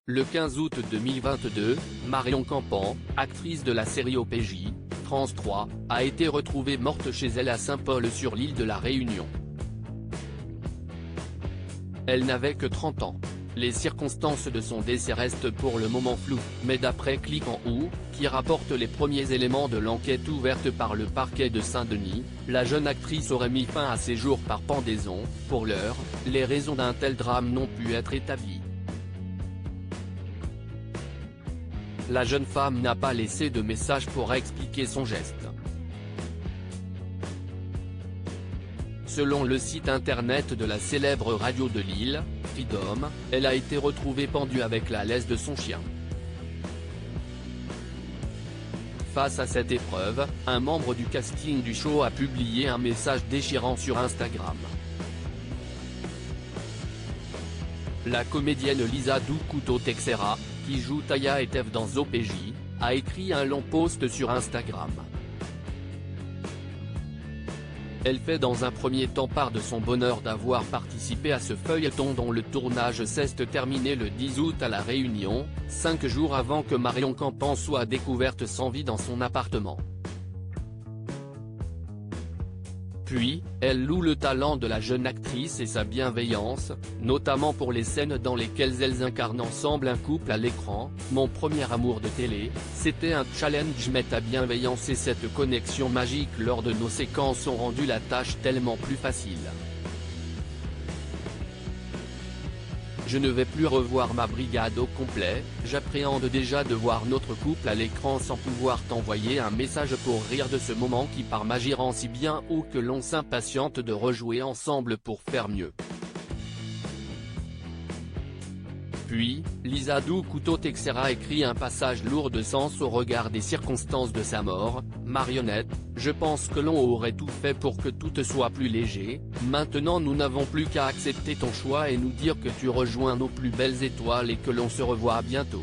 Le 15 août 2022, Marion Campan, actrice de la série OPJ, France 3, a été retrouvée morte chez elle à Saint-Paul sur l'île de la Réunion. Elle n'avait que 30 ans. Les circonstances de son décès restent pour le moment floues, mais d'après Click en Haut, qui rapporte les premiers éléments de l'enquête ouverte par le parquet de Saint-Denis, la jeune actrice aurait mis fin à ses jours par pendaison. Pour l'heure, les raisons d'un tel drame n'ont pu être établies. La jeune femme n'a pas laissé de message pour expliquer son geste. Selon le site internet de la célèbre radio de l'île, Freedom, elle a été retrouvée pendue avec la laisse de son chien. Face à cette épreuve, un membre du casting du show a publié un message déchirant sur Instagram. La comédienne Lisa Doucoutot-Texera, qui joue Taya et Tev dans OPJ, a écrit un long post sur Instagram. Elle fait dans un premier temps part de son bonheur d'avoir participé à ce feuilleton dont le tournage s'est terminé le 10 août à La Réunion, 5 jours avant que Marion Campan soit découverte sans vie dans son appartement. Puis, elle loue le talent de la jeune actrice et sa bienveillance, notamment pour les scènes dans lesquelles elles incarnent ensemble un couple à l'écran. Mon premier amour de télé, c'était un challenge, mais ta bienveillance et cette connexion magique lors de nos séquences ont rendu la tâche tellement plus facile. Je ne vais plus revoir ma brigade au complet, j'appréhende déjà de voir notre couple à l'écran sans pouvoir t'envoyer un message pour rire de ce moment qui par magie rend si bien ou que l'on s'impatiente de rejouer ensemble pour faire mieux. Puis, Lisa Doucoutot-Texera écrit un passage lourd de sens au regard des circonstances de sa mort. Marionnette, je pense que l'on aurait tout fait pour que tout soit plus léger, maintenant nous n'avons plus qu'à accepter ton choix et nous dire que tu rejoins nos plus belles étoiles et que l'on se revoit bientôt.